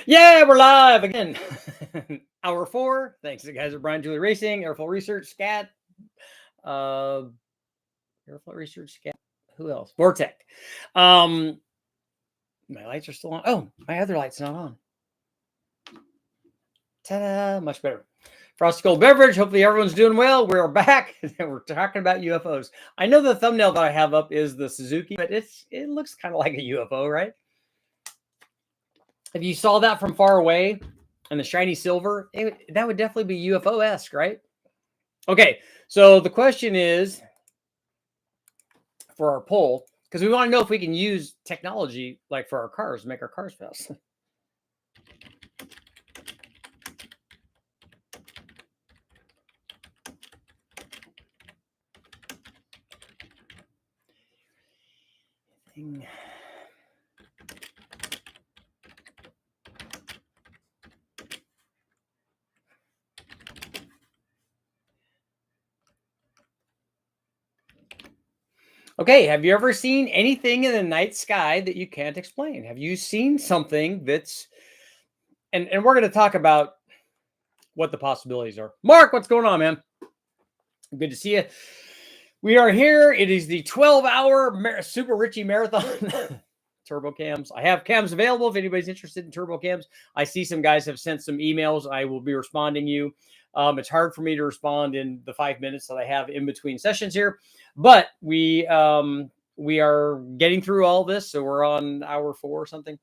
Yeah, we're live again. Hour 4. Thanks to the guys at Brian Julie Racing, Airflow Research, Scat, uh, Airflow Research, Scat. Who else? Vortec. My lights are still on. Oh, my other light's not on. Ta-da! Much better. Frosty Cold Beverage. Hopefully everyone's doing well. We're back. We're talking about UFOs. I know the thumbnail that I have up is the Suzuki, but it looks kind of like a UFO, right? If you saw that from far away and the shiny silver, that would definitely be UFO-esque, right? Okay, so the question is for our poll, because we want to know if we can use technology like for our cars, make our cars fast. Okay, have you ever seen anything in the night sky that you can't explain? Have you seen something that's and we're going to talk about what the possibilities are. Mark, what's going on, man? Good to see you. We are here. It is the 12-hour Super Richie Marathon. Turbo cams. I have cams available if anybody's interested in turbo cams. I see some guys have sent some emails. I will be responding you. It's hard for me to respond in the 5 minutes that I have in between sessions here, but we are getting through all this. So we're on hour 4 or something.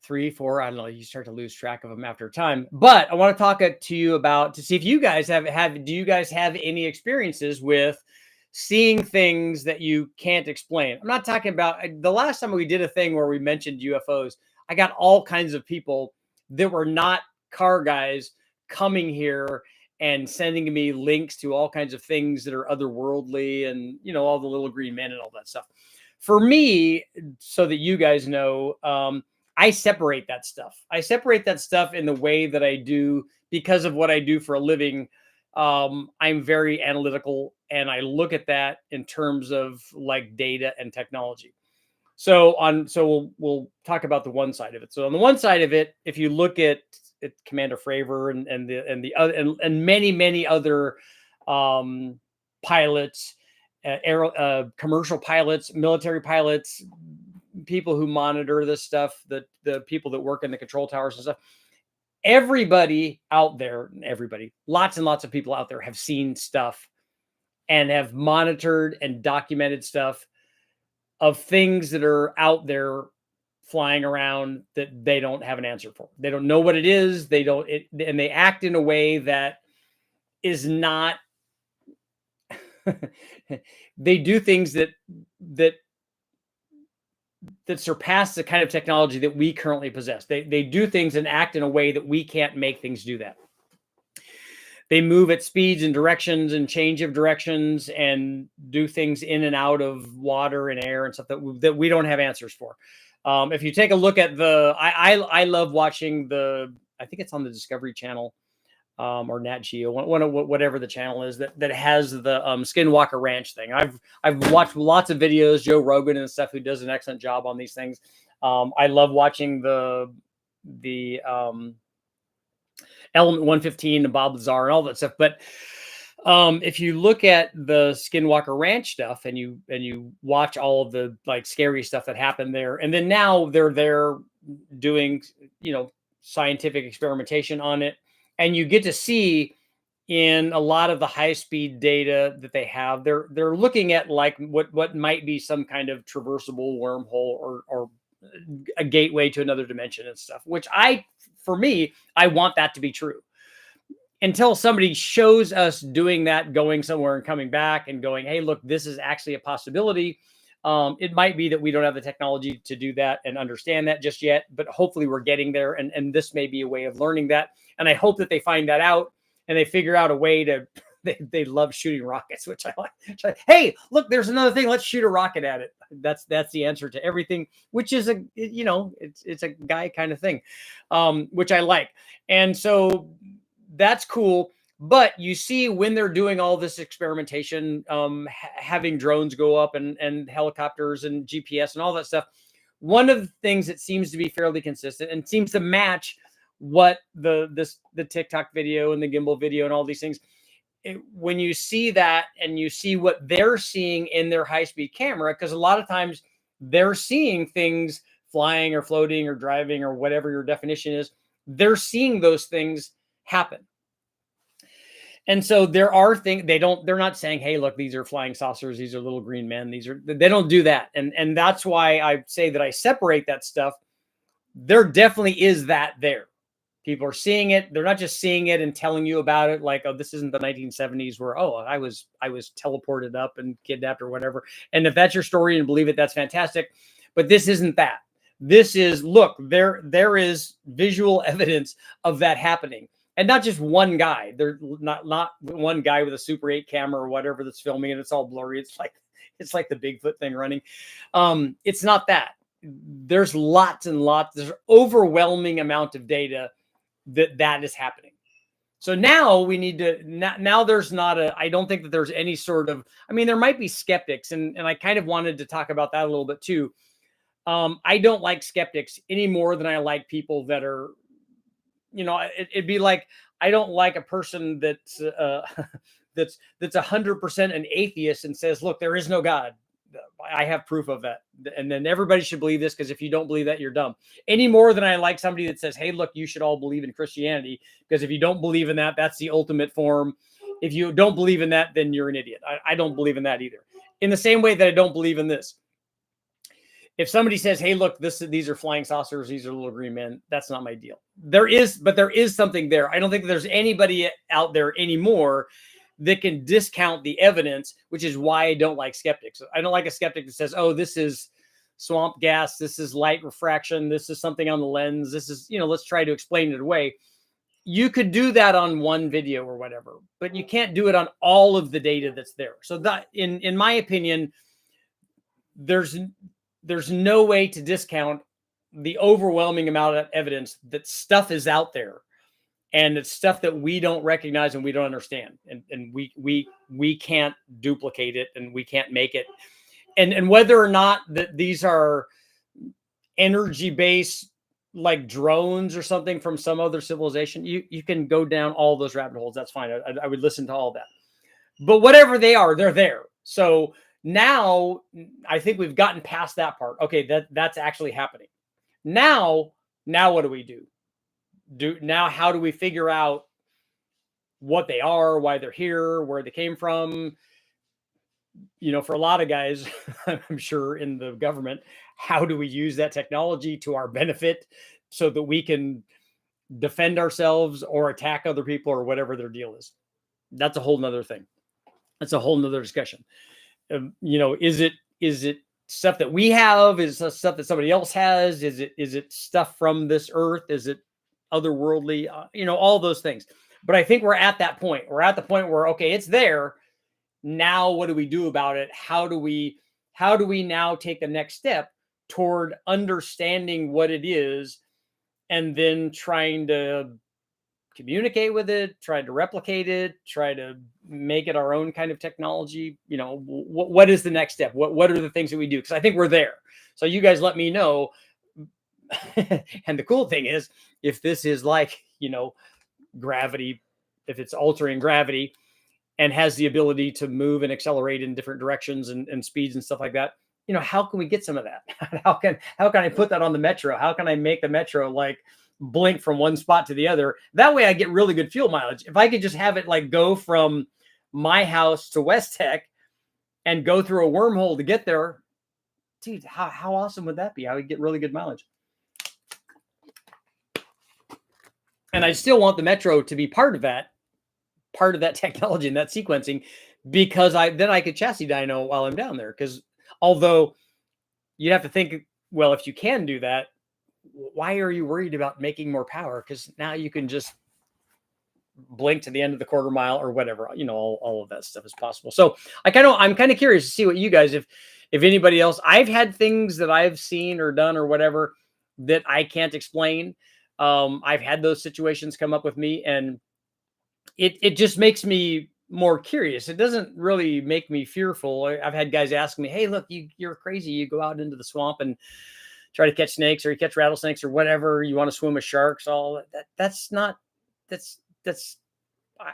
3, 4, I don't know. You start to lose track of them after time. But I want to talk to you about to see if you guys do you guys have any experiences with seeing things that you can't explain? I'm not talking about the last time we did a thing where we mentioned UFOs. I got all kinds of people that were not car guys coming here and sending me links to all kinds of things that are otherworldly and, all the little green men and all that stuff. For me, so that you guys know, I separate that stuff. I separate that stuff in the way that I do because of what I do for a living. I'm very analytical and I look at that in terms of like data and technology. So we'll talk about the one side of it. So on the one side of it, if you look at Commander Fravor and the other and many other pilots, commercial pilots, military pilots, people who monitor this stuff, the people that work in the control towers and stuff, everybody out there, lots and lots of people out there have seen stuff and have monitored and documented stuff of things that are out there flying around that they don't have an answer for. They don't know what it is. And they act in a way that is not, they do things that surpass the kind of technology that we currently possess. They do things and act in a way that we can't make things do that. They move at speeds and directions and change of directions and do things in and out of water and air and stuff that we don't have answers for. If you take a look at I love watching I think it's on the Discovery Channel or Nat Geo, whatever the channel is that has the Skinwalker Ranch thing. I've watched lots of videos, Joe Rogan and stuff, who does an excellent job on these things. I love watching the Element 115 and Bob Lazar and all that stuff. But if you look at the Skinwalker Ranch stuff and you watch all of the like scary stuff that happened there, and then now they're there doing scientific experimentation on it, and you get to see in a lot of the high-speed data that they have, they're looking at like what might be some kind of traversable wormhole or a gateway to another dimension and stuff, which for me, I want that to be true. Until somebody shows us doing that, going somewhere and coming back and going, hey, look, this is actually a possibility. It might be that we don't have the technology to do that and understand that just yet, but hopefully we're getting there. And this may be a way of learning that. And I hope that they find that out and they figure out a way to, they love shooting rockets, which I like. Hey, look, there's another thing. Let's shoot a rocket at it. That's the answer to everything, which is it's a guy kind of thing, which I like. And so that's cool. But you see when they're doing all this experimentation, having drones go up and helicopters and GPS and all that stuff, one of the things that seems to be fairly consistent and seems to match what the TikTok video and the gimbal video and all these things, when you see that and you see what they're seeing in their high-speed camera, because a lot of times they're seeing things flying or floating or driving or whatever your definition is, they're seeing those things happen. And so there are things they're not saying, hey, look, these are flying saucers, these are little green men, they don't do that. And that's why I say that I separate that stuff. There definitely is that there. People are seeing it. They're not just seeing it and telling you about it like, oh, this isn't the 1970s where, oh, I was teleported up and kidnapped or whatever. And if that's your story and believe it, that's fantastic. But this isn't that. This is, look, there is visual evidence of that happening. And not just one guy. There's not one guy with a Super 8 camera or whatever that's filming it. It's all blurry. It's like the Bigfoot thing running. It's not that. There's lots and lots. There's overwhelming amount of data that is happening. So now we need to, now there's not I don't think that there's any sort of, I mean, there might be skeptics, and I kind of wanted to talk about that a little bit too. I don't like skeptics any more than I like people that are, it'd be like, I don't like a person that's 100% an atheist and says, look, there is no God. I have proof of that. And then everybody should believe this, because if you don't believe that, you're dumb. Any more than I like somebody that says, hey, look, you should all believe in Christianity, because if you don't believe in that, that's the ultimate form. If you don't believe in that, then you're an idiot. I don't believe in that either. In the same way that I don't believe in this. If somebody says, hey, look, these are flying saucers, these are little green men, that's not my deal. There is something there. I don't think there's anybody out there anymore that can discount the evidence, which is why I don't like skeptics. I don't like a skeptic that says, oh, this is swamp gas, this is light refraction, this is something on the lens, this is, let's try to explain it away. You could do that on one video or whatever, but you can't do it on all of the data that's there. So that, in my opinion, there's no way to discount the overwhelming amount of evidence that stuff is out there. And it's stuff that we don't recognize and we don't understand. And we can't duplicate it, and we can't make it. And whether or not that these are energy-based, like drones or something from some other civilization, you can go down all those rabbit holes. That's fine. I would listen to all that. But whatever they are, they're there. So now I think we've gotten past that part. Okay, that's actually happening. Now what do we do? Now how do we figure out what they are, why they're here, where they came from? For a lot of guys, I'm sure in the government, how do we use that technology to our benefit so that we can defend ourselves or attack other people or whatever their deal is? That's a whole nother thing. That's a whole nother discussion. Is it stuff that we have? Is it stuff that somebody else has? Is it stuff from this earth? Is it otherworldly? All those things. But I think we're at that point. We're at the point where, okay, it's there. Now what do we do about it? How do we now take the next step toward understanding what it is, and then trying to communicate with it, try to replicate it, try to make it our own kind of technology? What is the next step? What are the things that we do? Because I think we're there. So you guys let me know. And the cool thing is, if this is like, gravity, if it's altering gravity and has the ability to move and accelerate in different directions and speeds and stuff like that, how can we get some of that? How can I put that on the metro? How can I make the metro like blink from one spot to the other? That way I get really good fuel mileage. If I could just have it like go from my house to West Tech and go through a wormhole to get there, dude, how awesome would that be? I would get really good mileage. And I still want the metro to be part of that technology and that sequencing, because then I could chassis dyno while I'm down there. Because although you'd have to think, well, if you can do that, why are you worried about making more power? Because now you can just blink to the end of the quarter mile or whatever. All of that stuff is possible. So I'm kind of curious to see what you guys, if anybody else, I've had things that I've seen or done or whatever that I can't explain. I've had those situations come up with me, and it just makes me more curious. It doesn't really make me fearful. I've had guys ask me, hey, look, you're crazy. You go out into the swamp and try to catch snakes or you catch rattlesnakes or whatever. You want to swim with sharks. All that. That's not. That's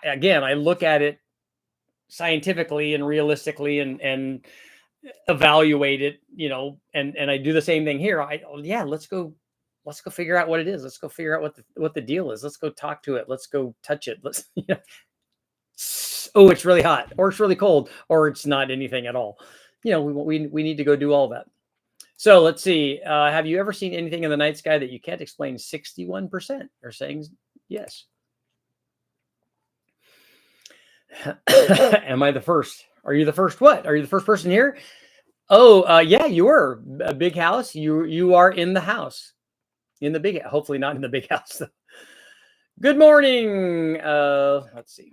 again. I look at it scientifically and realistically and evaluate it. And I do the same thing here. Let's go figure out what it is. Let's go figure out what the deal is. Let's go talk to it. Let's go touch it. Oh, it's really hot, or it's really cold, or it's not anything at all. We need to go do all that. So let's see. Have you ever seen anything in the night sky that you can't explain? 61% are saying yes. Am I the first? Are you the first? What? Are you the first person here? Oh, yeah, you were. A big house. You are in the house. In the big, hopefully not in the big house though. Good morning. Let's see.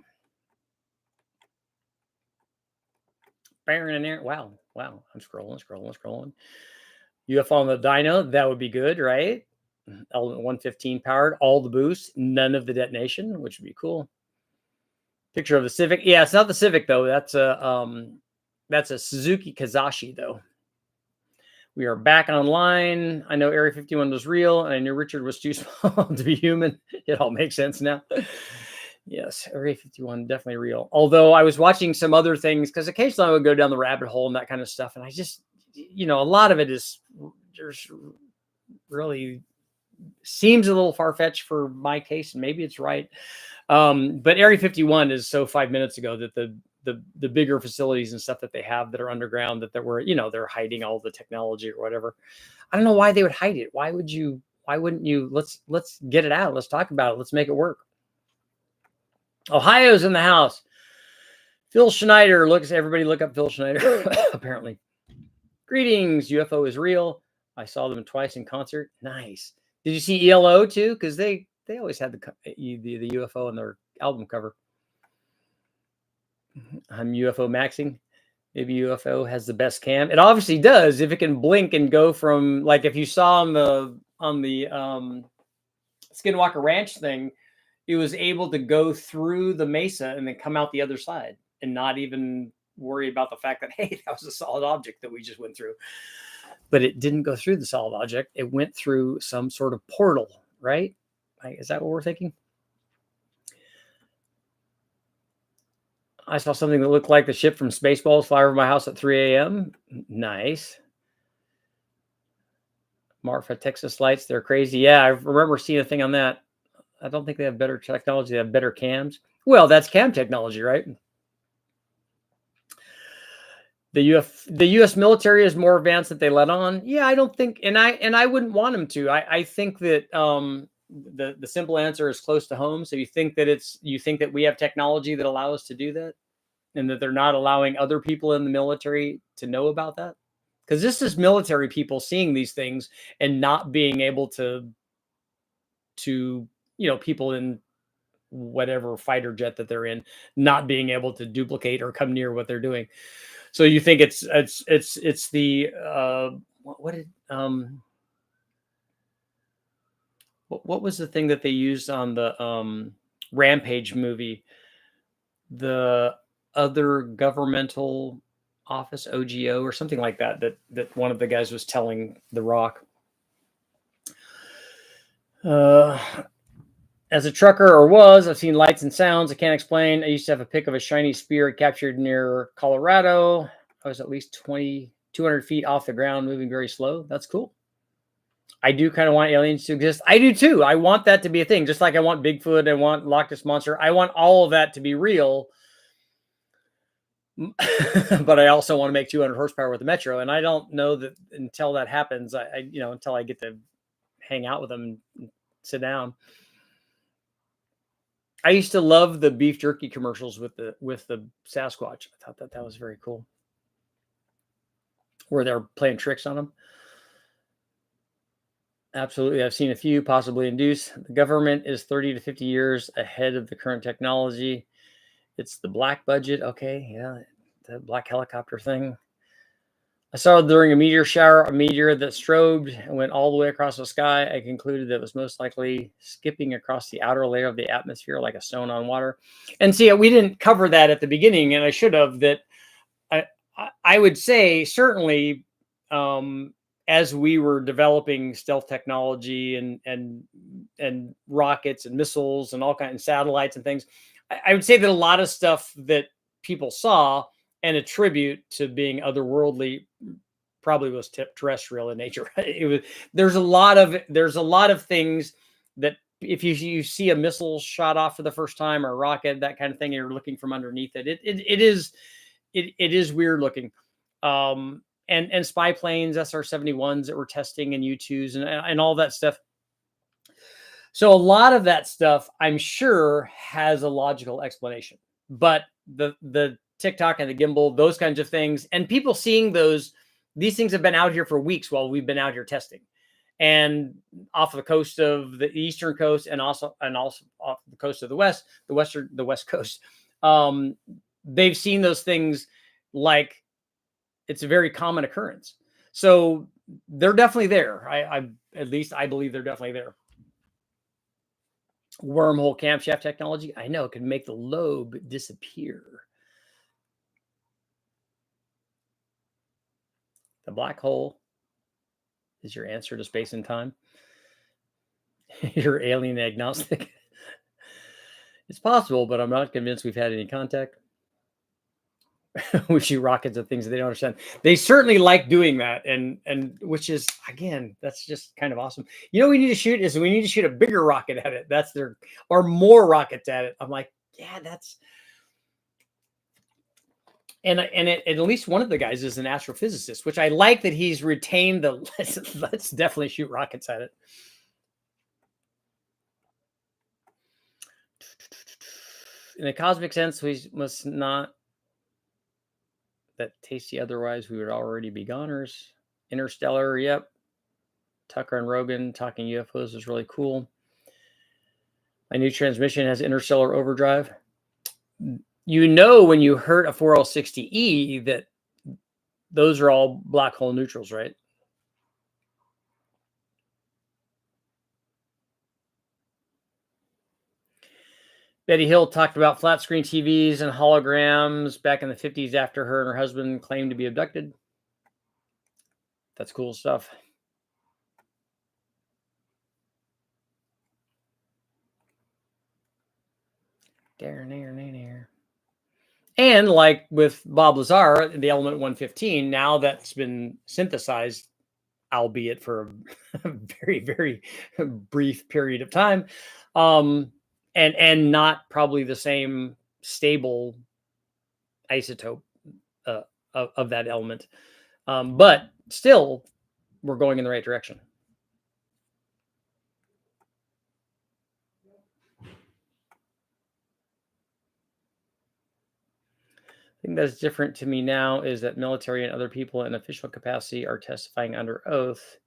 Wow. I'm scrolling. UFO on the dyno, that would be good, right? Element 115 powered, all the boosts, none of the detonation, which would be cool. Picture of the Civic. Yeah, it's not the Civic though. That's a Suzuki Kazashi though. We are back online. I know Area 51 was real, and I knew Richard was too small to be human. It all makes sense now. Yes, Area 51, definitely real. Although I was watching some other things, because occasionally I would go down the rabbit hole and that kind of stuff. And I just, a lot of it is just really seems a little far-fetched for my case, and maybe it's right. But Area 51 is so 5 minutes ago that the bigger facilities and stuff that they have that are underground, that they're hiding all the technology or whatever. I don't know why they would hide it. Why wouldn't you? Let's get it out. Let's talk about it. Let's make it work. Ohio's in the house. Phil Schneider everybody look up Phil Schneider. Apparently. Greetings. UFO is real. I saw them twice in concert. Nice. Did you see ELO too? Because they always had the UFO on their album cover. I'm UFO maxing. Maybe UFO has the best cam. It obviously does. If it can blink and go from, like, if you saw on the Skinwalker Ranch thing, it was able to go through the mesa and then come out the other side and not even worry about the fact that, hey, that was a solid object that we just went through. But it didn't go through the solid object. It went through some sort of portal, right? Is that what we're thinking? I saw something that looked like the ship from Spaceballs fly over my house at 3 a.m. Nice. Marfa, Texas lights, they're crazy. Yeah, I remember seeing a thing on that. I don't think they have better technology. They have better cams. Well, that's cam technology, right? The U.S. military is more advanced than they let on. Yeah, I don't think, and I wouldn't want them to. I think that the simple answer is close to home. So you think that we have technology that allow us to do that, and that they're not allowing other people in the military to know about that? Because this is military people seeing these things and not being able to people in whatever fighter jet that they're in, not being able to duplicate or come near what they're doing. So you think it's the what was the thing that they used on the Rampage movie? The other governmental office, OGO or something like that one of the guys was telling The Rock. As a trucker, I've seen lights and sounds I can't explain. I used to have a pic of a shiny spear captured near Colorado. I was at least 200 feet off the ground, moving very slow. That's cool. I do kind of want aliens to exist. I do too. I want that to be a thing. Just like I want Bigfoot, I want Loch Ness Monster. I want all of that to be real. But I also want to make 200 horsepower with the Metro. And I don't know that until that happens, until I get to hang out with them and sit down. I used to love the beef jerky commercials with the Sasquatch. I thought that was very cool, where they're playing tricks on them. Absolutely. I've seen a few, possibly induced. The government is 30 to 50 years ahead of the current technology. It's the black budget. Okay. Yeah. The black helicopter thing. I saw during a meteor shower, a meteor that strobed and went all the way across the sky. I concluded that it was most likely skipping across the outer layer of the atmosphere like a stone on water. And see, we didn't cover that at the beginning, and I should have. That I would say certainly as we were developing stealth technology and rockets and missiles and all kinds of satellites and things, I would say that a lot of stuff that people saw and attribute to being otherworldly probably was terrestrial in nature. It was there's a lot of things that if you see a missile shot off for the first time or a rocket, that kind of thing, you're looking from underneath it. It is weird looking. And spy planes, SR-71s that we're testing and U-2s and all that stuff. So a lot of that stuff, I'm sure, has a logical explanation. But the TikTok and the gimbal, those kinds of things, and people seeing these things have been out here for weeks while we've been out here testing, and off the coast of the eastern coast, and also off the coast of the west coast. They've seen those things like it's a very common occurrence. So they're definitely there. At least I believe they're definitely there. Wormhole camshaft technology. I know it can make the lobe disappear. The black hole is your answer to space and time. You're alien agnostic. It's possible, but I'm not convinced we've had any contact. We shoot rockets at things that they don't understand. They certainly like doing that, and which is, again, that's just kind of awesome. You know, we need to shoot a bigger rocket at it. Or more rockets at it. I'm like, yeah, that's. And at least one of the guys is an astrophysicist, which I like that he's retained the let's definitely shoot rockets at it. In a cosmic sense, we must not that tasty, otherwise we would already be goners. Interstellar, yep. Tucker and Rogan talking UFOs is really cool. My new transmission has interstellar overdrive. You know, when you hurt a 4L60E, that those are all black hole neutrals, right? Betty Hill talked about flat screen TVs and holograms back in the 50s after her and her husband claimed to be abducted. That's cool stuff. And like with Bob Lazar, the element 115, now that's been synthesized, albeit for a very, very brief period of time, and not probably the same stable isotope of that element. But still, we're going in the right direction. The thing that's different to me now is that military and other people in official capacity are testifying under oath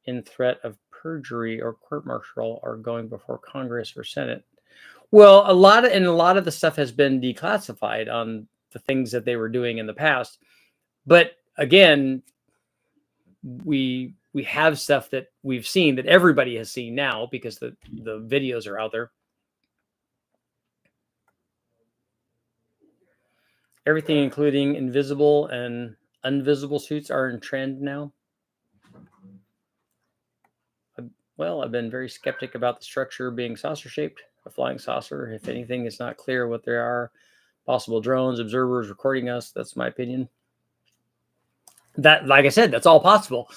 in threat of perjury or court-martial are going before Congress or Senate. Well, a lot of the stuff has been declassified on the things that they were doing in the past. But again, we have stuff that we've seen that everybody has seen now because the videos are out there. Everything, including invisible and invisible suits, are in trend now. Well, I've been very skeptic about the structure being saucer-shaped, a flying saucer. If anything, it's not clear what there are. Possible drones, observers recording us. That's my opinion. That, like I said, that's all possible.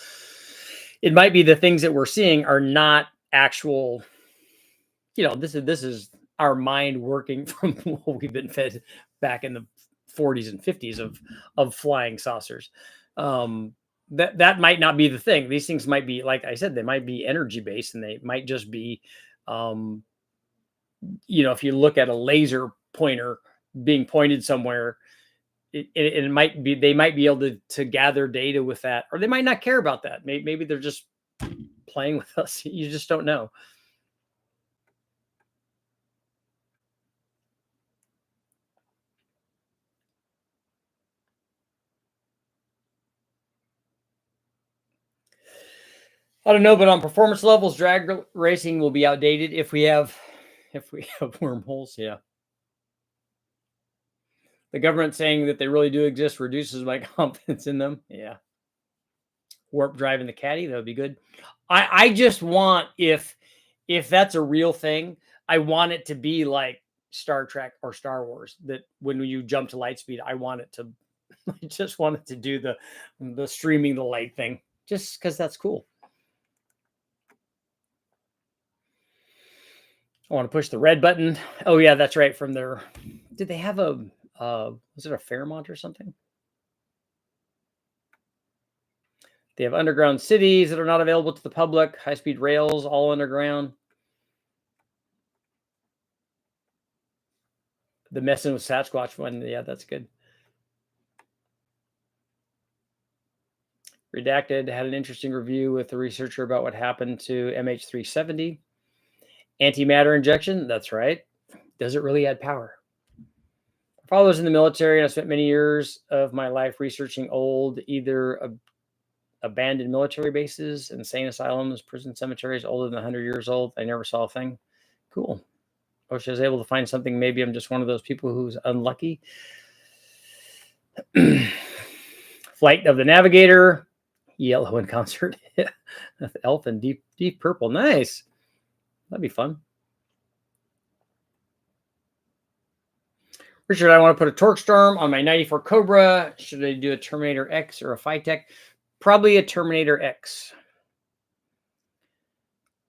It might be the things that we're seeing are not actual. You know, this is our mind working from what we've been fed back in the 40s and 50s of flying saucers. That might not be the thing. These things might be, like I said, they might be energy based, and they might just be, if you look at a laser pointer being pointed somewhere, it might be, they might be able to gather data with that, or they might not care about that. Maybe they're just playing with us. You just don't know. I don't know, but on performance levels, drag racing will be outdated if we have wormholes. Yeah. The government saying that they really do exist reduces my confidence in them. Yeah. warp drive in the caddy. That would be good. I just want, if that's a real thing, I want it to be like Star Trek or Star Wars, that when you jump to light speed, I want it to, I just want it to do the streaming the light thing, just because that's cool. I want to push the red button. Oh yeah, that's right. From their, did they have a, was it a Fairmont or something? They have underground cities that are not available to the public, high-speed rails, all underground. The messing with Sasquatch one, yeah, that's good. Redacted had an interesting review with the researcher about what happened to MH370. Antimatter injection, that's right. Does it really add power? My father was in the military, and I spent many years of my life researching old, either abandoned military bases, insane asylums, prison cemeteries older than 100 years old. I never saw a thing. Cool. I wish I was able to find something. Maybe I'm just one of those people who's unlucky. Flight of the Navigator, Yellow in concert. Elf in deep purple. Nice. That'd be fun. Richard, I want to put a torque storm on my 94 Cobra. Should I do a Terminator X or a Phytech? Probably a Terminator X.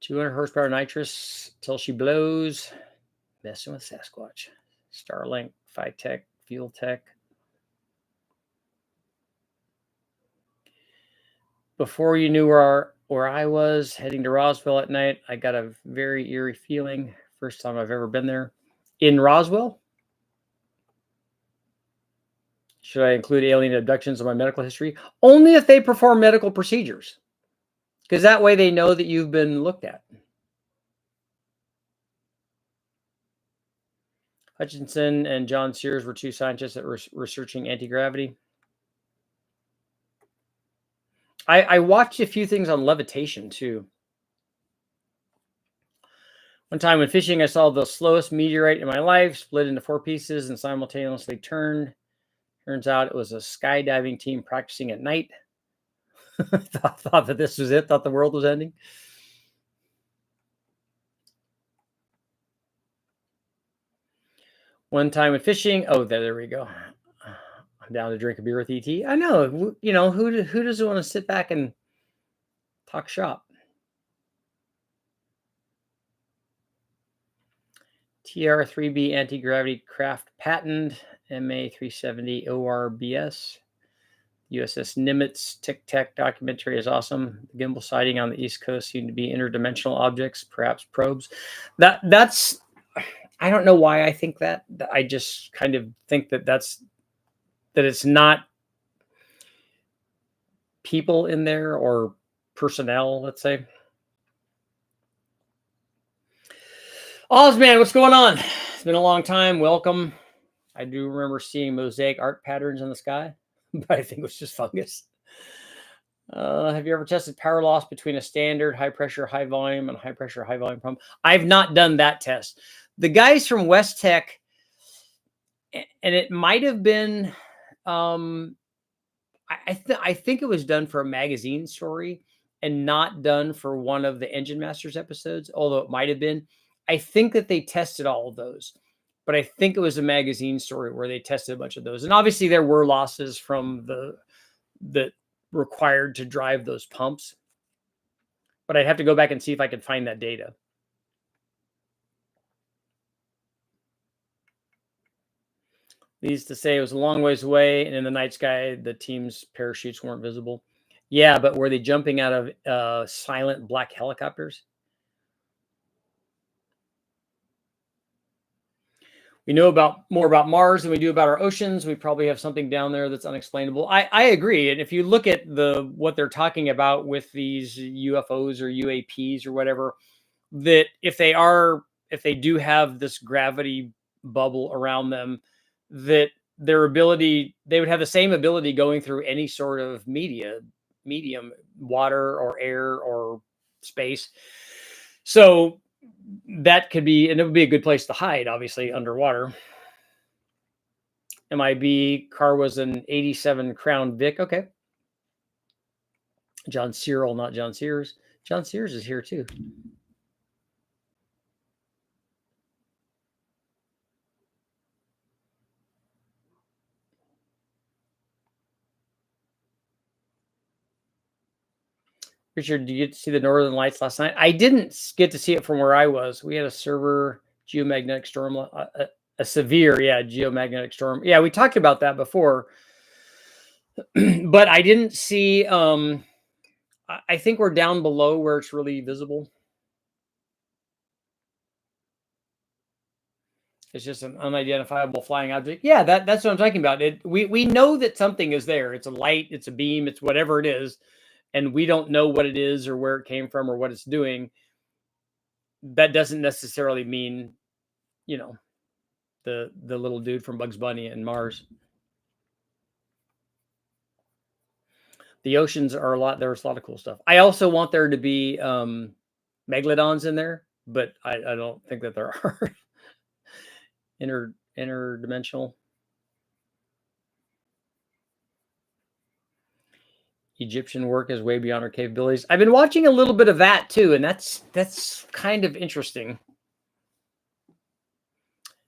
200 horsepower nitrous till she blows. Messing with Sasquatch. Starlink, Phytech, Fuel Tech. Before you knew where I was heading to Roswell at night, I got a very eerie feeling. First time I've ever been there. In Roswell? Should I include alien abductions in my medical history? Only if they perform medical procedures, because that way they know that you've been looked at. Hutchinson and John Sears were two scientists that were researching anti-gravity. I watched a few things on levitation too. One time when fishing, I saw the slowest meteorite in my life, split into 4 pieces and simultaneously turned. Turns out it was a skydiving team practicing at night. thought that this was it, thought the world was ending. One time when fishing, oh, there we go. I'm down to drink a beer with ET. I know, you know, who doesn't want to sit back and talk shop? TR3B anti-gravity craft patent, MA370 ORBS. USS Nimitz Tic Tac documentary is awesome. The gimbal sighting on the East Coast seemed to be interdimensional objects, perhaps probes. That's, I don't know why I think that. I just kind of think that it's not people in there or personnel, let's say. Ozman, what's going on? It's been a long time. Welcome. I do remember seeing mosaic art patterns in the sky, but I think it was just fungus. Have you ever tested power loss between a standard high pressure, high volume and high pressure, high volume pump? I've not done that test. The guys from West Tech, and it might have been, I think it was done for a magazine story and not done for one of the Engine Masters episodes, although it might have been. I think that they tested all of those, but I think it was a magazine story where they tested a bunch of those. And obviously there were losses from that required to drive those pumps, but I'd have to go back and see if I could find that data. Needs to say it was a long ways away, and in the night sky, the team's parachutes weren't visible. Yeah, but were they jumping out of silent black helicopters? We know more about Mars than we do about our oceans. We probably have something down there that's unexplainable. I agree. And if you look at what they're talking about with these UFOs or UAPs or whatever, that if they do have this gravity bubble around them, that they would have the same ability going through any sort of medium, water or air or space. So that could be, and it would be a good place to hide, obviously, underwater. MIB car was an 87 Crown Vic. Okay. John Cyril, not John Sears. John Sears is here too. Richard, did you get to see the Northern Lights last night? I didn't get to see it from where I was. We had a severe geomagnetic storm, a severe, geomagnetic storm. Yeah, we talked about that before, but I didn't see. I think we're down below where it's really visible. It's just an unidentifiable flying object. Yeah, that's what I'm talking about. We know that something is there. It's a light, it's a beam, it's whatever it is, and we don't know what it is or where it came from or what it's doing. That doesn't necessarily mean, you know, the little dude from Bugs Bunny and Mars. The oceans are a lot. There's a lot of cool stuff. I also want there to be megalodons in there, but I don't think that there are. Interdimensional. Egyptian work is way beyond our capabilities. I've been watching a little bit of that too, and that's kind of interesting.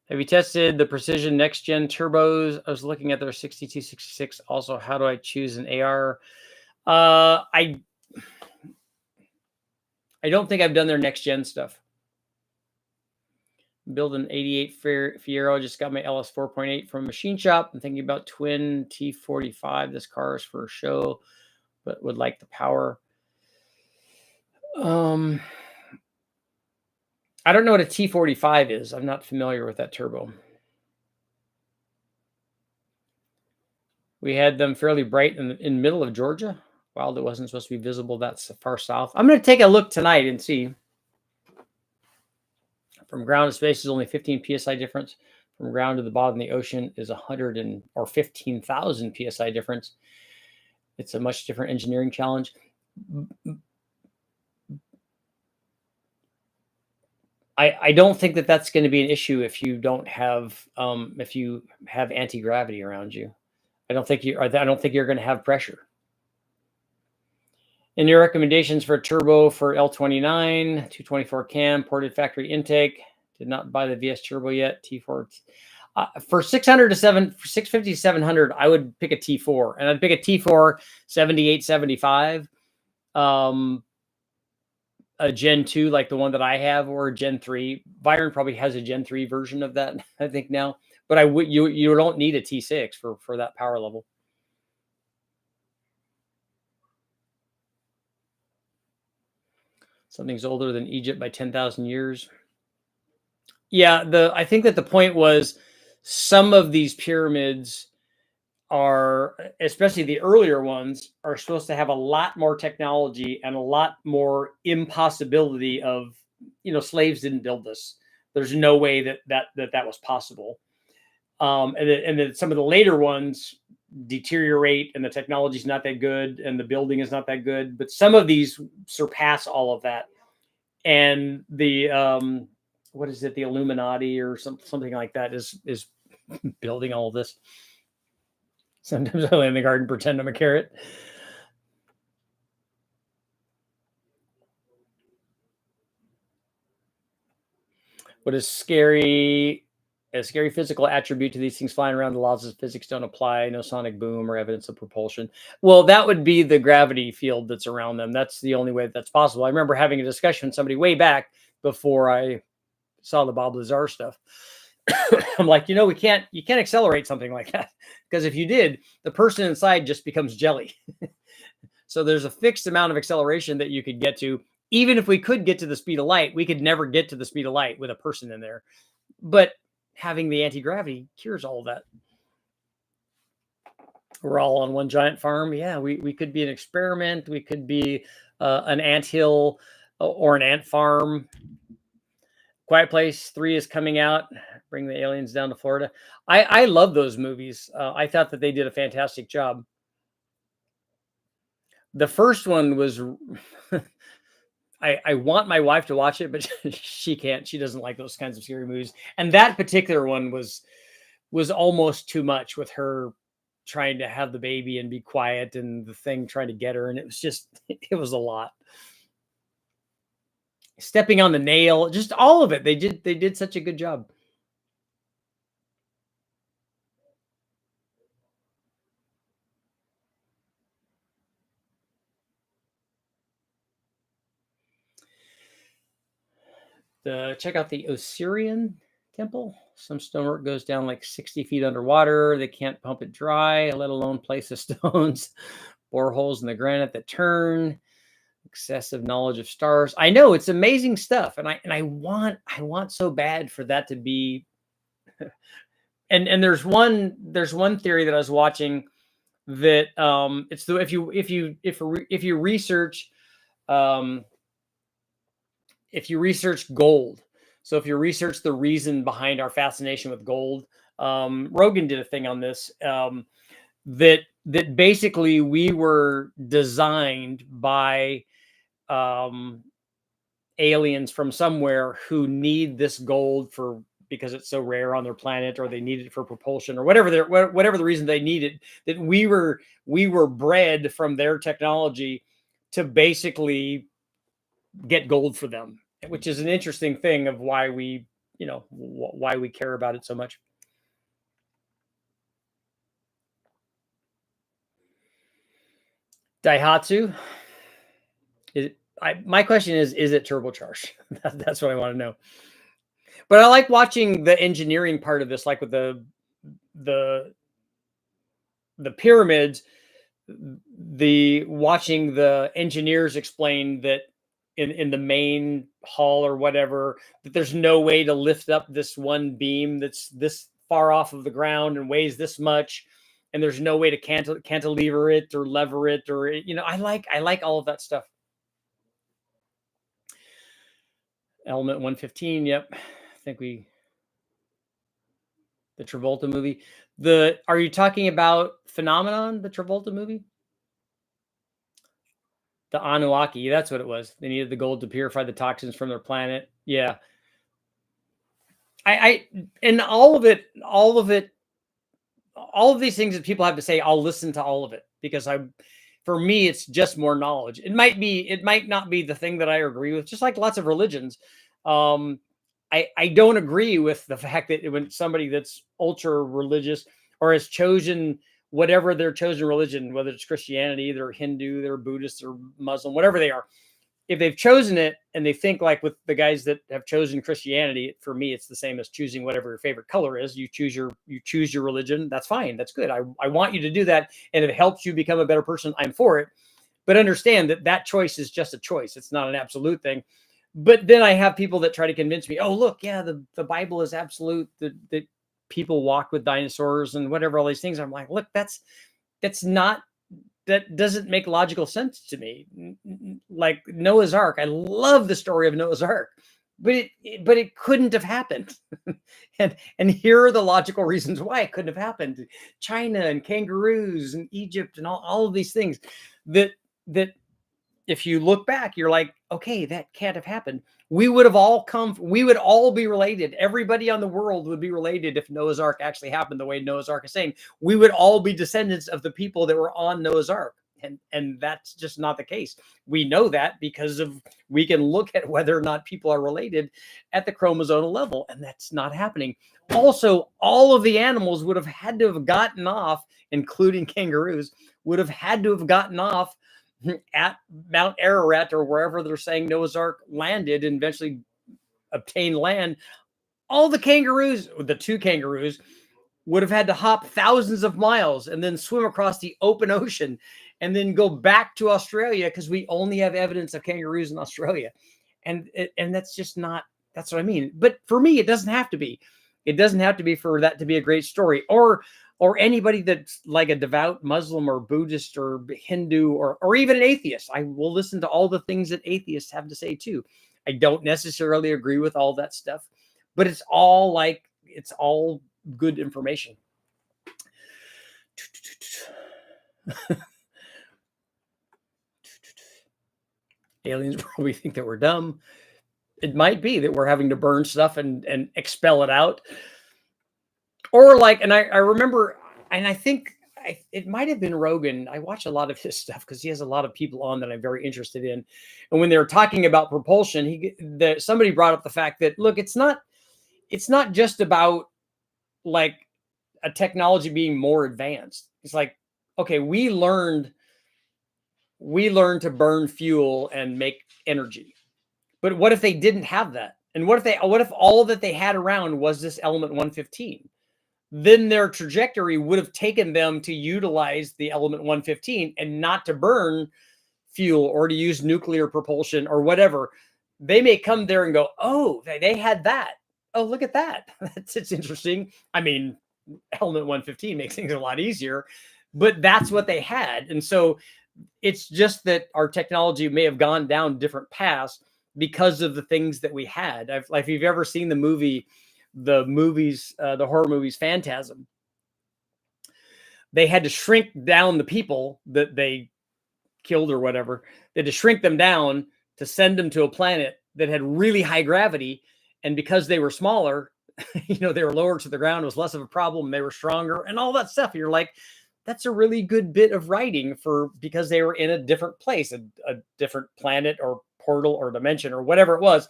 Have you tested the Precision Next Gen turbos? I was looking at their 6266. Also, how do I choose an AR? I don't think I've done their next gen stuff. Build an 88 Fiero. Just got my LS 4.8 from Machine Shop. I'm thinking about twin T45. This car is for a show, but would like the power. I don't know what a T45 is. I'm not familiar with that turbo. We had them fairly bright in the middle of Georgia. Wild, it wasn't supposed to be visible that far south. I'm going to take a look tonight and see. From ground to space is only 15 psi difference. From ground to the bottom of the ocean is 100 or 15,000 psi difference. It's a much different engineering challenge. I don't think that that's going to be an issue if you don't have anti-gravity around you. I don't think you're going to have pressure. And your recommendations for a turbo for L29, 224 cam, ported factory intake. Did not buy the VS turbo yet. T4. For 600 to 650 to 700, I would pick a T4. And I'd pick a T4 7875. A Gen 2, like the one that I have, or a Gen 3. Byron probably has a Gen 3 version of that, I think now. But you don't need a T6 for that power level. Something's older than Egypt by 10,000 years. Yeah, I think that the point was some of these pyramids are, especially the earlier ones, are supposed to have a lot more technology and a lot more impossibility of, slaves didn't build this. There's no way that was possible. And then some of the later ones deteriorate and the technology is not that good and the building is not that good, but some of these surpass all of that. And the what is it, the Illuminati or something like that is building all of this. Sometimes I lay in the garden, pretend I'm a carrot. What is scary? A scary physical attribute to these things flying around, the laws of physics don't apply, no sonic boom or evidence of propulsion. Well, that would be the gravity field that's around them. That's the only way that's possible. I remember having a discussion with somebody way back before I saw the Bob Lazar stuff. I'm like, you can't accelerate something like that, because if you did, the person inside just becomes jelly. So there's a fixed amount of acceleration that you could get to. Even if we could get to the speed of light, we could never get to the speed of light with a person in there. But having the anti-gravity cures all of that. We're all on one giant farm. Yeah, we could be an experiment. We could be an anthill or an ant farm. Quiet Place 3 is coming out. Bring the aliens down to Florida. I love those movies. I thought that they did a fantastic job. The first one was... I want my wife to watch it, but she can't. She doesn't like those kinds of scary movies. And that particular one was almost too much with her trying to have the baby and be quiet, and the thing trying to get her, and it was just it was a lot. Stepping on the nail, just all of it. They did such a good job. Check out the Osirian temple. Some stonework goes down like 60 feet underwater. They can't pump it dry, let alone place the stones. Boreholes in the granite that turn. Excessive knowledge of stars. I know, it's amazing stuff, and I want so bad for that to be. And there's one theory that I was watching that it's the if you research um if you research gold. So if you research the reason behind our fascination with gold, Rogan did a thing on this, that basically we were designed by aliens from somewhere who need this gold for, because it's so rare on their planet, or they need it for propulsion, or whatever the reason they need it. That we were bred from their technology to basically get gold for them, which is an interesting thing of why we, why we care about it so much. Daihatsu. My question is it turbocharged? That's what I want to know. But I like watching the engineering part of this, like with the pyramids. Watching the engineers explain that in the main hall or whatever, that there's no way to lift up this one beam that's this far off of the ground and weighs this much, and there's no way to cantilever it or lever it, or I like all of that stuff. Element 115. Yep. I think the Travolta movie. Are you talking about Phenomenon, the Travolta movie? The Anunnaki, that's what it was. They needed the gold to purify the toxins from their planet. Yeah. And all of these things that people have to say, I'll listen to all of it, because for me, it's just more knowledge. It might not be the thing that I agree with, just like lots of religions. I don't agree with the fact that when somebody that's ultra religious or has chosen whatever their chosen religion, whether it's Christianity, they're Hindu, they're Buddhist, or Muslim, whatever they are, if they've chosen it and they think like with the guys that have chosen Christianity, for me, it's the same as choosing whatever your favorite color is. You choose your religion. That's fine. That's good. I want you to do that. And if it helps you become a better person, I'm for it. But understand that choice is just a choice. It's not an absolute thing. But then I have people that try to convince me, oh, look, yeah, the Bible is absolute, that people walked with dinosaurs and whatever, all these things. I'm like, look, that doesn't make logical sense to me. Like Noah's Ark. I love the story of Noah's Ark, but it couldn't have happened. and here are the logical reasons why it couldn't have happened. China and kangaroos and Egypt and all of these things that if you look back, you're like, okay, that can't have happened. We would all be related. Everybody on the world would be related if Noah's Ark actually happened the way Noah's Ark is saying. We would all be descendants of the people that were on Noah's Ark. And that's just not the case. We know that because we can look at whether or not people are related at the chromosomal level, and that's not happening. Also, all of the animals would have had to have gotten off, including kangaroos, would have had to have gotten off at Mount Ararat or wherever they're saying Noah's Ark landed and eventually obtained land. All the kangaroos, the two kangaroos, would have had to hop thousands of miles and then swim across the open ocean and then go back to Australia, because we only have evidence of kangaroos in Australia. And that's just not, that's what I mean. But for me, it doesn't have to be. It doesn't have to be for that to be a great story. Or anybody that's like a devout Muslim or Buddhist or Hindu or even an atheist. I will listen to all the things that atheists have to say too. I don't necessarily agree with all that stuff, but it's all good information. Aliens probably think that we're dumb. It might be that we're having to burn stuff and expel it out. Or like, and I remember, and I think it might have been Rogan. I watch a lot of his stuff because he has a lot of people on that I'm very interested in. And when they were talking about propulsion, somebody brought up the fact that, look, it's not just about like a technology being more advanced. It's like, okay, we learned to burn fuel and make energy. But what if they didn't have that? And what if all that they had around was this element 115? Then their trajectory would have taken them to utilize the element 115 and not to burn fuel or to use nuclear propulsion or whatever. They may come there and go, oh, they had that. Oh, look at that. It's interesting. I mean, element 115 makes things a lot easier, but that's what they had. And so it's just that our technology may have gone down different paths because of the things that we had. Like, if you've ever seen the horror movies Phantasm, they had to shrink down the people that they killed or whatever. They had to shrink them down to send them to a planet that had really high gravity. And because they were smaller, they were lower to the ground, it was less of a problem. They were stronger and all that stuff. You're like, that's a really good bit of writing because they were in a different place, a different planet or portal or dimension or whatever it was,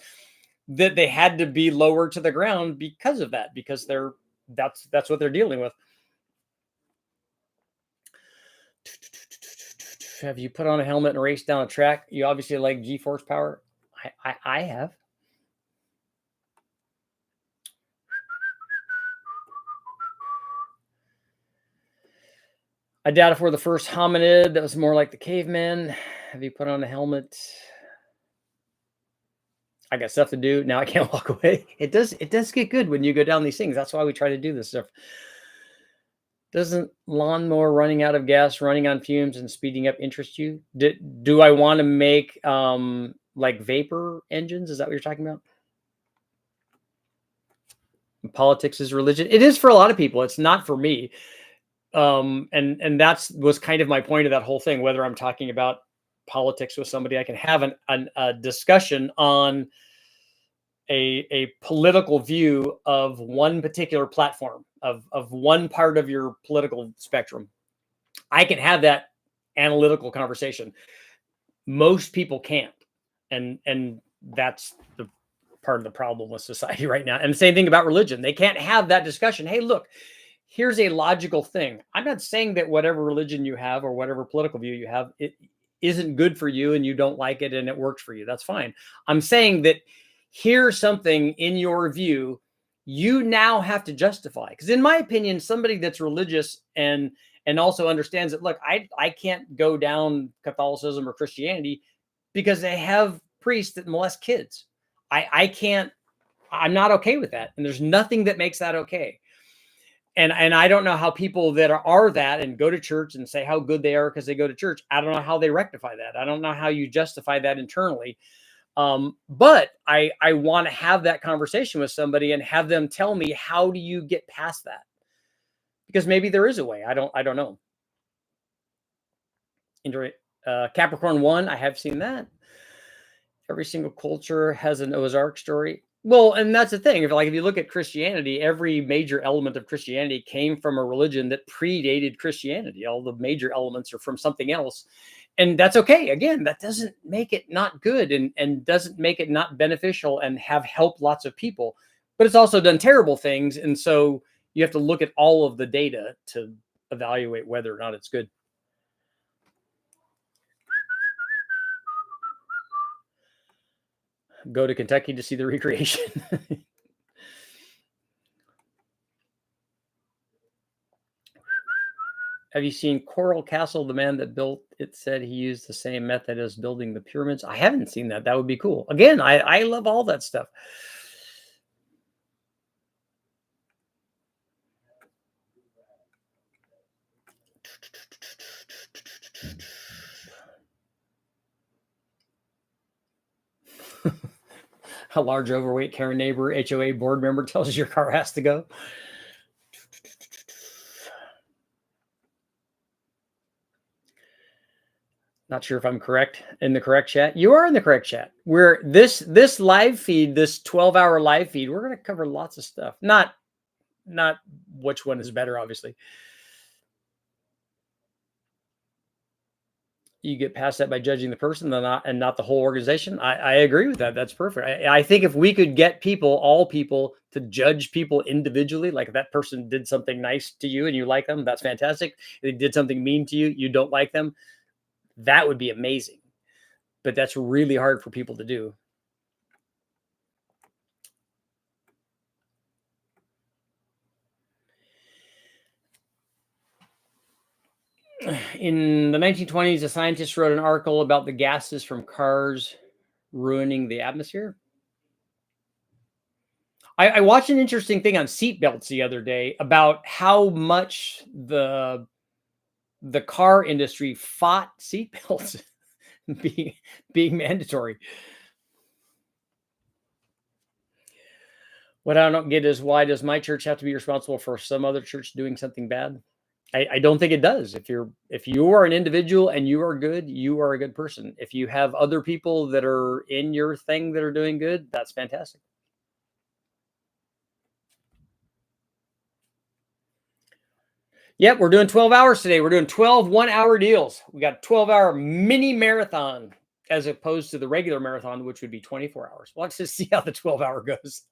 that they had to be lower to the ground because of that, because that's what they're dealing with. Have you put on a helmet and raced down a track? You obviously like G-force power. I have. I doubt if we're the first hominid. That was more like the cavemen. Have you put on a helmet? I got stuff to do. Now I can't walk away. It does get good when you go down these things. That's why we try to do this stuff. Doesn't lawnmower running out of gas, running on fumes, and speeding up interest you? Do I want to make like vapor engines? Is that what you're talking about? Politics is religion. It is for a lot of people. It's not for me. And that was kind of my point of that whole thing. Whether I'm talking about politics with somebody, I can have a discussion on a political view of one particular platform, of one part of your political spectrum. I can have that analytical conversation. Most people can't, and that's the part of the problem with society right now. And the same thing about religion. They can't have that discussion. Hey, look, here's a logical thing. I'm not saying that whatever religion you have or whatever political view you have, it isn't good for you and you don't like it and it works for you. That's fine. I'm saying that here's something in your view you now have to justify. Because in my opinion, somebody that's religious and also understands that, look, I can't go down Catholicism or Christianity because they have priests that molest kids. I can't, I'm not okay with that. And there's nothing that makes that okay. And I don't know how people that are that and go to church and say how good they are because they go to church, I don't know how they rectify that. I don't know how you justify that internally. But I want to have that conversation with somebody and have them tell me, how do you get past that? Because maybe there is a way. I don't know. Capricorn 1, I have seen that. Every single culture has an Ozark story. Well, and that's the thing. If you look at Christianity, every major element of Christianity came from a religion that predated Christianity. All the major elements are from something else. And that's okay. Again, that doesn't make it not good and doesn't make it not beneficial and have helped lots of people. But it's also done terrible things. And so you have to look at all of the data to evaluate whether or not it's good. Go to Kentucky to see the recreation. Have you seen Coral Castle? The man that built it said he used the same method as building the pyramids. I haven't seen that. That would be cool. Again, I love all that stuff. A large overweight Karen neighbor HOA board member tells you your car has to go. Not sure if I'm correct in the correct chat. You are in the correct chat. Where this live feed, this 12-hour live feed, we're going to cover lots of stuff. Not which one is better, obviously. You get past that by judging the person and not the whole organization. I agree with that. That's perfect. I think if we could get all people to judge people individually, like if that person did something nice to you and you like them, that's fantastic. If they did something mean to you, you don't like them, that would be amazing. But that's really hard for people to do. In the 1920s, a scientist wrote an article about the gases from cars ruining the atmosphere. I watched an interesting thing on seatbelts the other day about how much the car industry fought seatbelts being mandatory. What I don't get is, why does my church have to be responsible for some other church doing something bad? I don't think it does. If you are an individual and you are good, you are a good person. If you have other people that are in your thing that are doing good, that's fantastic. Yep, we're doing 12 hours today. We're doing 12 1-hour deals. We got a 12-hour mini marathon as opposed to the regular marathon, which would be 24 hours. Well, let's just see how the 12-hour goes.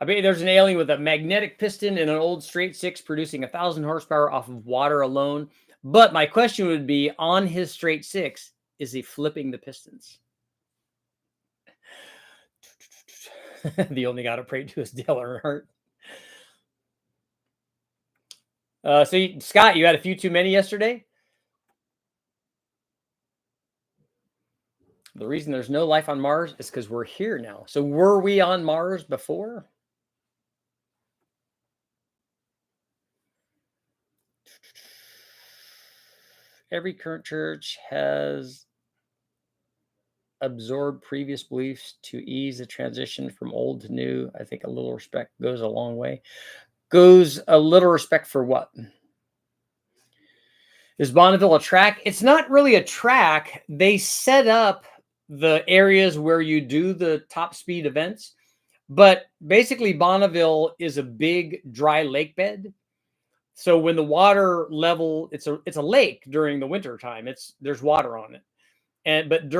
I bet there's an alien with a magnetic piston and an old straight six producing 1,000 horsepower off of water alone. But my question would be, on his straight six, is he flipping the pistons? The only guy to pray to is Dale Earnhardt. Scott, you had a few too many yesterday. The reason there's no life on Mars is because we're here now. So were we on Mars before? Every current church has absorbed previous beliefs to ease the transition from old to new. I think a little respect goes a long way. Goes a little respect for what? Is Bonneville a track? It's not really a track. They set up the areas where you do the top speed events, but basically Bonneville is a big dry lake bed. So when the water level, it's a lake during the winter time. There's water on it. But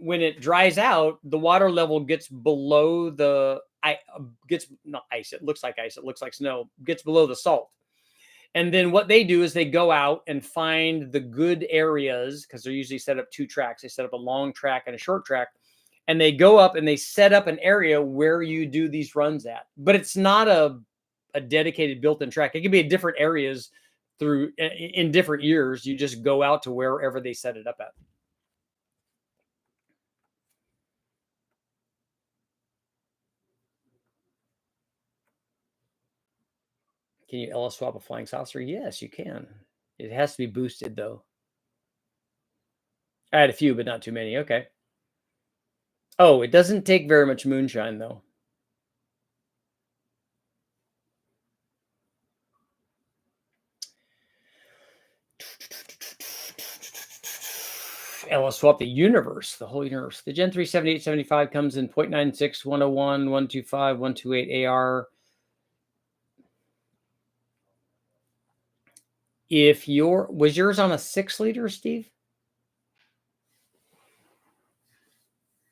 when it dries out, the water level gets below not ice. It looks like ice. It looks like snow. Gets below the salt. And then what they do is they go out and find the good areas, because they're usually set up 2 tracks. They set up a long track and a short track, and they go up and they set up an area where you do these runs at. But it's not a dedicated built-in track. It can be in different areas in different years. You just go out to wherever they set it up at. Can you LS swap a flying saucer? Yes, you can. It has to be boosted, though. I had a few, but not too many. Okay. Oh, it doesn't take very much moonshine, though. LS swap the universe, the whole universe. The Gen 3 7875 comes in 0.96, 101, 125, 128 AR. Was yours on a 6-liter, Steve?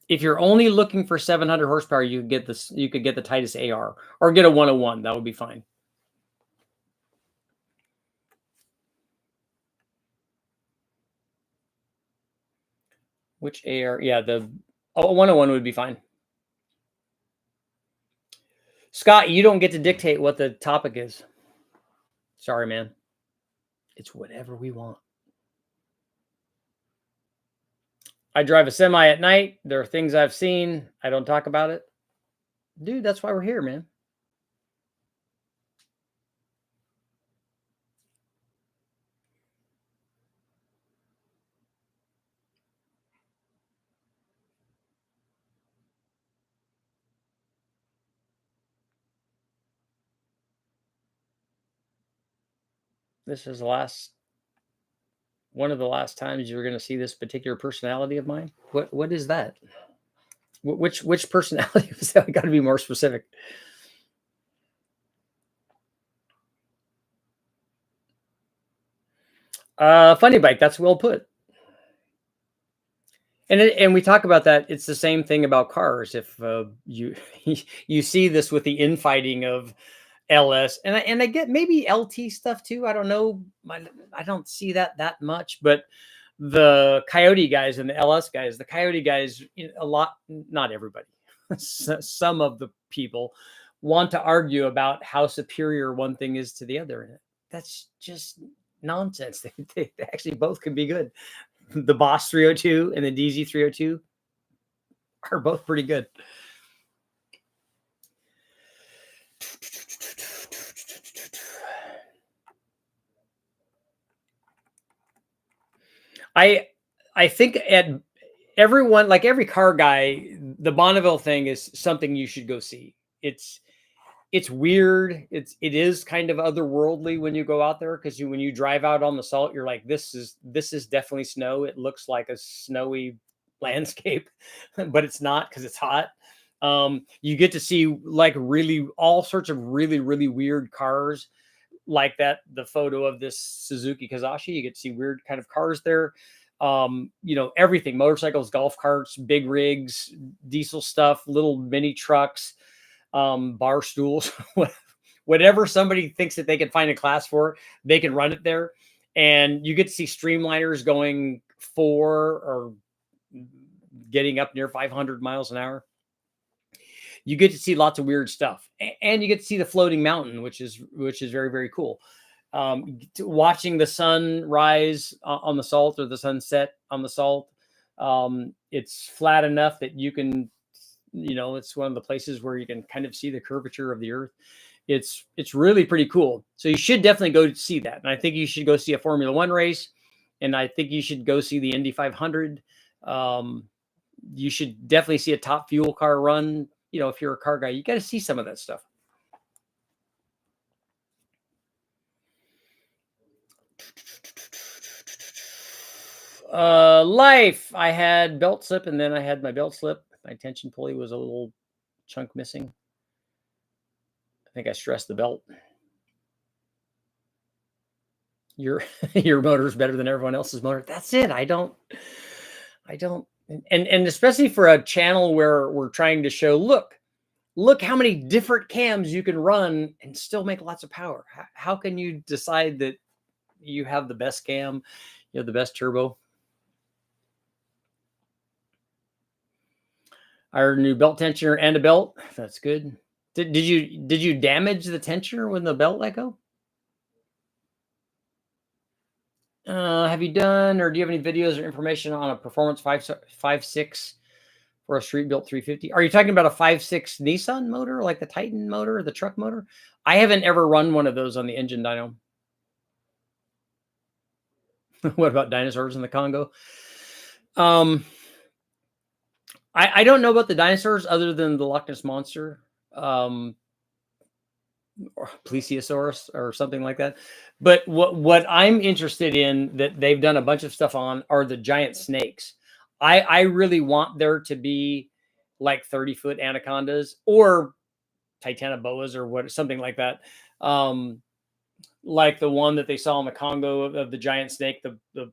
If you're only looking for 700 horsepower, you could get the Titus AR or get a 101. That would be fine. Which AR? Yeah, the 101 would be fine. Scott, you don't get to dictate what the topic is. Sorry, man. It's whatever we want. I drive a semi at night. There are things I've seen. I don't talk about it. Dude, that's why we're here, man. This is one of the last times you're going to see this particular personality of mine. What is that? Which personality was that? I got to be more specific. Funny bike. That's well put. And we talk about that. It's the same thing about cars. If you you see this with the infighting of LS, and I get maybe LT stuff too. I don't know. I don't see that much, but the Coyote guys and the LS guys, the Coyote guys, a lot, not everybody, some of the people want to argue about how superior one thing is to the other. And that's just nonsense. They actually both can be good. The Boss 302 and the DZ 302 are both pretty good. I I think at everyone, like every car guy, the Bonneville thing is something you should go see. It's weird. It is kind of otherworldly when you go out there, because when you drive out on the salt, you're like, this is definitely snow. It looks like a snowy landscape, but it's not because it's hot. You get to see like really all sorts of really weird cars like that. The photo of this Suzuki Kazashi, you get to see weird kind of cars there. Everything, motorcycles, golf carts, big rigs, diesel stuff, little mini trucks, bar stools, whatever somebody thinks that they can find a class for, they can run it there. And you get to see streamliners going 4 or getting up near 500 miles an hour. You get to see lots of weird stuff, and you get to see the floating mountain, which is very cool. Watching the sun rise on the salt, or the sunset on the salt. It's flat enough that you can, it's one of the places where you can kind of see the curvature of the earth. It's really pretty cool. So you should definitely go to see that. And I think you should go see a Formula One race, and I think you should go see the Indy 500. You should definitely see a Top Fuel car run. If you're a car guy, you got to see some of that stuff. Life. I had belt slip, and then I had my belt slip. My tension pulley was a little chunk missing. I think I stressed the belt. Your your motor is better than everyone else's motor. That's it. I don't. And especially for a channel where we're trying to show, look how many different cams you can run and still make lots of power. How can you decide that you have the best cam, the best turbo? I heard a new belt tensioner and a belt. That's good. Did you damage the tensioner when the belt let go? Have you done, or do you have any videos or information on a performance 5.6 for a street built 350? Are you talking about a 5.6 Nissan motor, like the Titan motor, or the truck motor? I haven't ever run one of those on the engine dyno. What about dinosaurs in the Congo? I don't know about the dinosaurs other than the Loch Ness Monster, or Plesiosaurus or something like that. But what I'm interested in that they've done a bunch of stuff on are the giant snakes. I really want there to be like 30-foot anacondas or titanoboas or something like that. Like the one that they saw in the Congo of the giant snake. The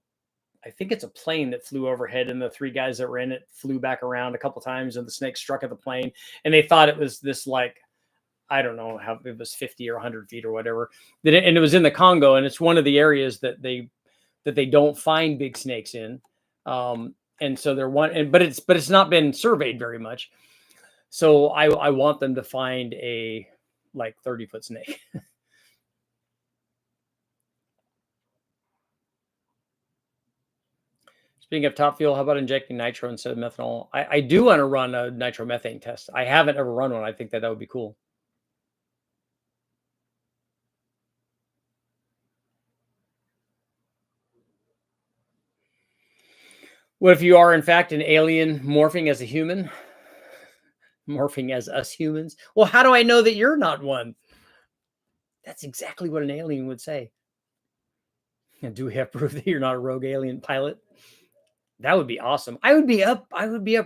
I think it's a plane that flew overhead, and the 3 guys that were in it flew back around a couple times, and the snake struck at the plane, and they thought it was this, like, I don't know how it was, 50 or 100 feet or whatever. And it was in the Congo, and it's one of the areas that they don't find big snakes in. And so they're but it's not been surveyed very much. So I want them to find a like 30-foot snake. Speaking of Top Fuel, how about injecting nitro instead of methanol? I do want to run a nitromethane test. I haven't ever run one. I think that would be cool. What if you are, in fact, an alien morphing as a human? Morphing as us humans? Well, how do I know that you're not one? That's exactly what an alien would say. And do we have proof that you're not a rogue alien pilot? That would be awesome. I would be up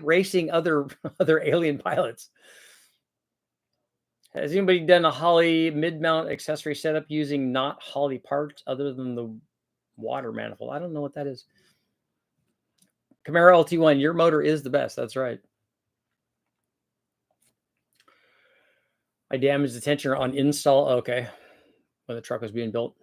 racing other alien pilots. Has anybody done a Holley mid-mount accessory setup using not Holley parts other than the Water manifold. I don't know what that is. Camaro LT1, your motor is the best. That's right. I damaged the tensioner on install. Okay. When the truck was being built.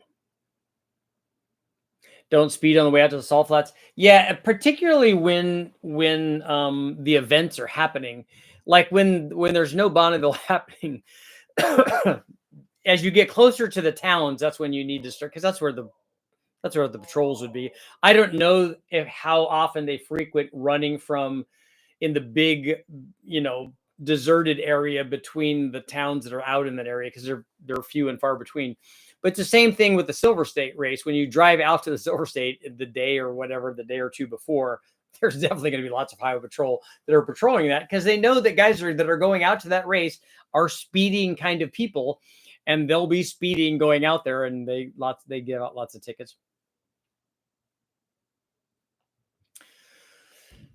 Don't speed on the way out to the salt flats. Yeah, particularly when the events are happening. Like when there's no Bonneville happening. As you get closer to the towns, that's when you need to start, because that's where the patrols would be. I don't know how often they frequent running from in the big, deserted area between the towns that are out in that area, because they're few and far between. But it's the same thing with the Silver State race. When you drive out to the Silver State the day the day or two before, there's definitely going to be lots of highway patrol that are patrolling that, because they know that guys that are going out to that race are speeding kind of people, and they'll be speeding going out there, and they give out lots of tickets.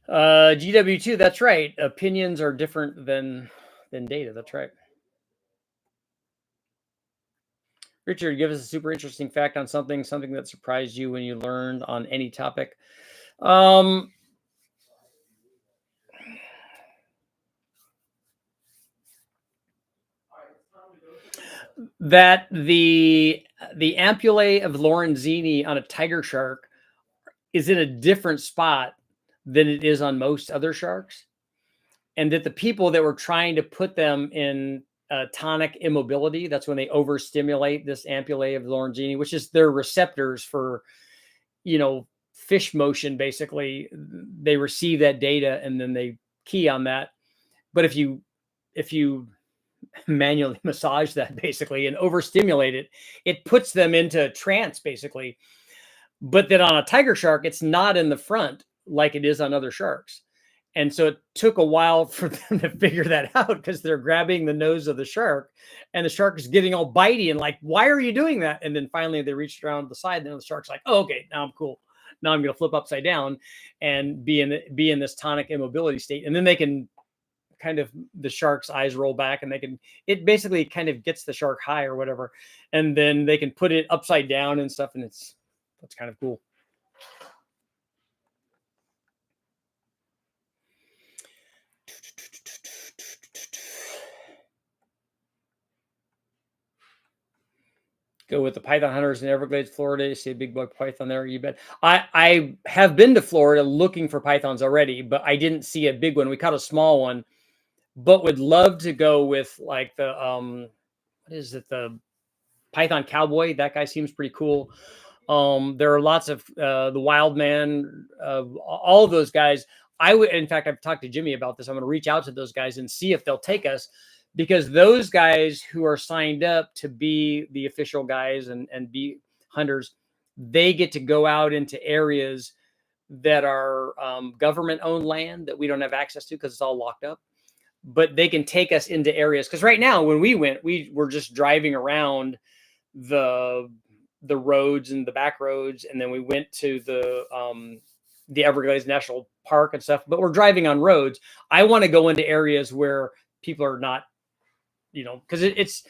GW2, that's right. Opinions are different than data. That's right. Richard, give us a super interesting fact on something that surprised you when you learned on any topic. That the ampullae of Lorenzini on a tiger shark is in a different spot than it is on most other sharks, and that the people that were trying to put them in tonic immobility, that's when they overstimulate this ampullae of Lorenzini, which is their receptors for, fish motion. Basically, they receive that data and then they key on that. But if you manually massage that basically and overstimulate it, it puts them into trance basically. But then on a tiger shark, it's not in the front like it is on other sharks. And so it took a while for them to figure that out, because they're grabbing the nose of the shark and the shark is getting all bitey and like, why are you doing that? And then finally they reached around to the side, and then the shark's like, oh, okay, now I'm cool. Now I'm going to flip upside down and be in this tonic immobility state. And then they can the shark's eyes roll back, and it basically kind of gets the shark high or whatever. And then they can put it upside down and stuff. And that's kind of cool. Go with the python hunters in Everglades, Florida. You see a big buck python there, you bet. I have been to Florida looking for pythons already, but I didn't see a big one. We caught a small one, but would love to go with like the what is it, the python cowboy. That guy seems pretty cool. There are lots of the wild man, all of those guys. In fact, I've talked to Jimmy about this. I'm going to reach out to those guys and see if they'll take us, because those guys who are signed up to be the official guys and be hunters, they get to go out into areas that are government owned land that we don't have access to because it's all locked up. But they can take us into areas, because right now when we went, we were just driving around the roads and the back roads, and then we went to the Everglades National Park and stuff. But we're driving on roads. I want to go into areas where people are not, because it's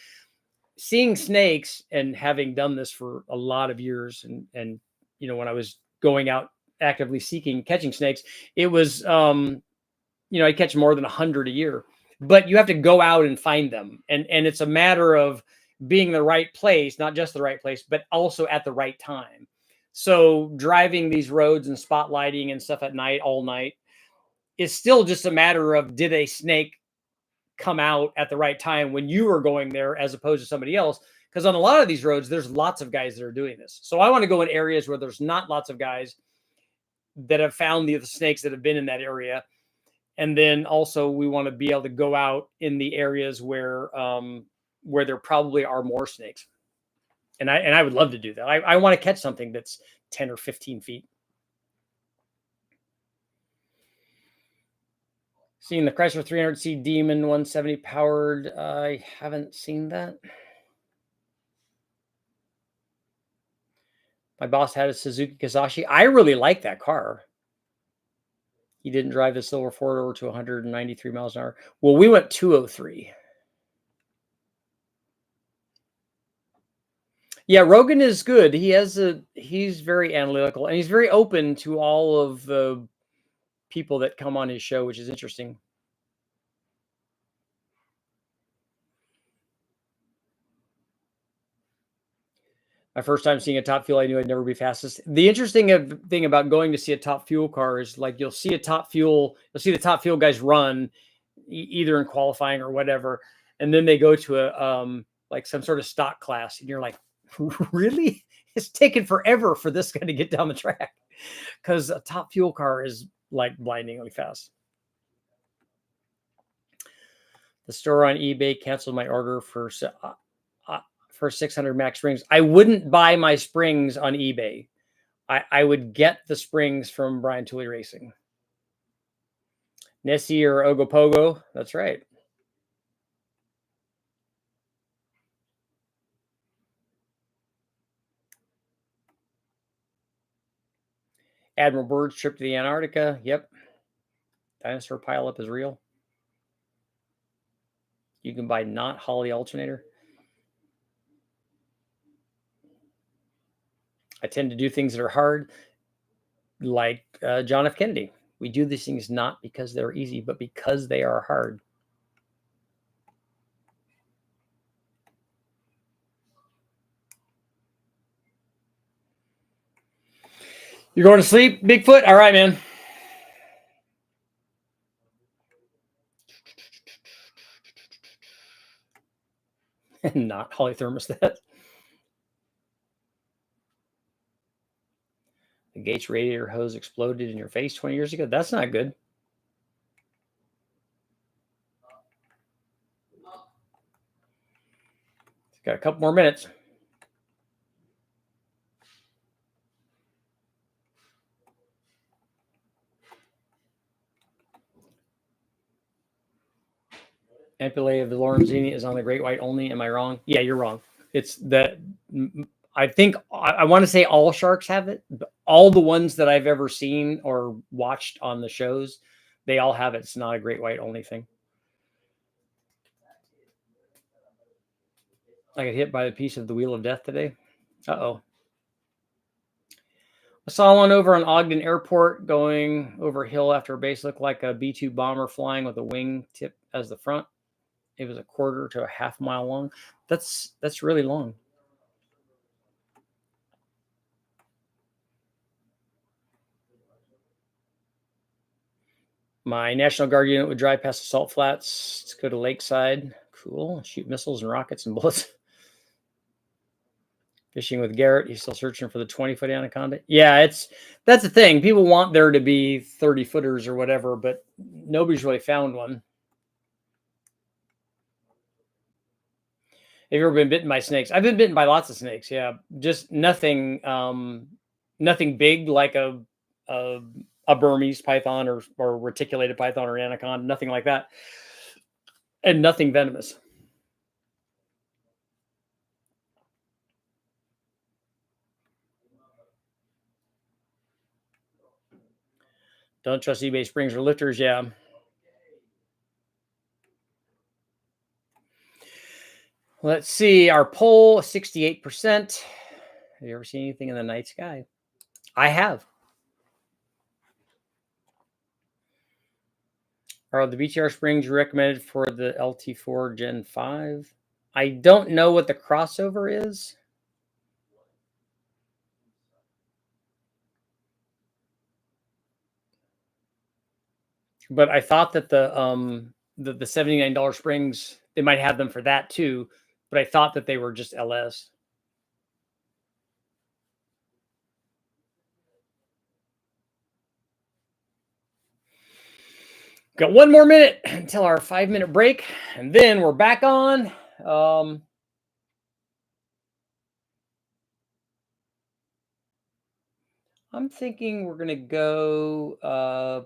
seeing snakes, and having done this for a lot of years, and when I was going out actively catching snakes, it was I catch more than 100 a year. But you have to go out and find them, and it's a matter of being in the right place, not just the right place, but also at the right time. So driving these roads and spotlighting and stuff at night, all night, is still just a matter of, did a snake come out at the right time when you were going there, as opposed to somebody else? Because on a lot of these roads, there's lots of guys that are doing this. So I want to go in areas where there's not lots of guys that have found the snakes that have been in that area. And then also we want to be able to go out in the areas where there probably are more snakes. And I would love to do that. I want to catch something that's 10 or 15 feet. Seeing the Chrysler 300C Demon 170 powered. I haven't seen that. My boss had a Suzuki Kazashi. I really like that car. He didn't drive the Silver Ford over to 193 miles an hour. Well, we went 203. Yeah, Rogan is good. He's very analytical and he's very open to all of the people that come on his show, which is interesting. My first time seeing a Top Fuel, I knew I'd never be fastest. The interesting thing about going to see a Top Fuel car is like you'll see the Top Fuel guys run either in qualifying or whatever, and then they go to a like some sort of stock class, and you're like, really? It's taken forever for this guy to get down the track because a Top Fuel car is like blindingly fast. The store on eBay canceled my order for 600 max springs. I wouldn't buy my springs on eBay. I would get the springs from Brian Tooley Racing. Nessie or Ogopogo. That's right. Admiral Byrd's trip to the Antarctica. Yep. Dinosaur pileup is real. You can buy not Holly alternator. I tend to do things that are hard, like John F. Kennedy. We do these things not because they're easy, but because they are hard. You're going to sleep, Bigfoot? All right, man. Not Holly thermostat. The Gates radiator hose exploded in your face 20 years ago. That's not good. Got a couple more minutes. Ampullae of the Lorenzini is on the Great White only. Am I wrong? Yeah, you're wrong. It's that. I think I want to say all sharks have it. All the ones that I've ever seen or watched on the shows, they all have it. It's not a Great White only thing. I got hit by a piece of the Wheel of Death today. Uh-oh. I saw one over on Ogden Airport going over a hill after a base. Looked like a B-2 bomber flying with a wing tip as the front. It was a quarter to a half mile long. That's really long. My National Guard unit would drive past the salt flats to go to Lakeside. Cool. Shoot missiles and rockets and bullets. Fishing with Garrett. He's still searching for the 20-foot anaconda. Yeah, that's the thing. People want there to be 30 footers or whatever, but nobody's really found one. Have you ever been bitten by snakes? I've been bitten by lots of snakes. Yeah, just nothing, nothing big like a Burmese python or reticulated python or anaconda. Nothing like that, and nothing venomous. Don't trust eBay springs or lifters. Yeah. Let's see. Our poll 68%. Have you ever seen anything in the night sky? I have. Are the BTR springs recommended for the LT4 Gen 5? I don't know what the crossover is. But I thought that the $79 springs, they might have them for that too, but I thought that they were just LS. Got one more minute until our 5-minute break, and then we're back on. I'm thinking we're gonna go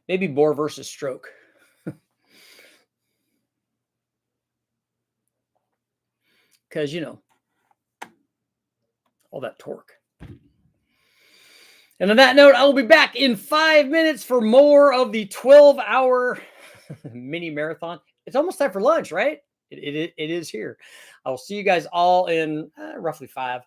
maybe bore versus stroke. Because all that torque. And on that note, I will be back in 5 minutes for more of the 12-hour mini marathon. It's almost time for lunch, right? It is here. I will see you guys all in roughly 5.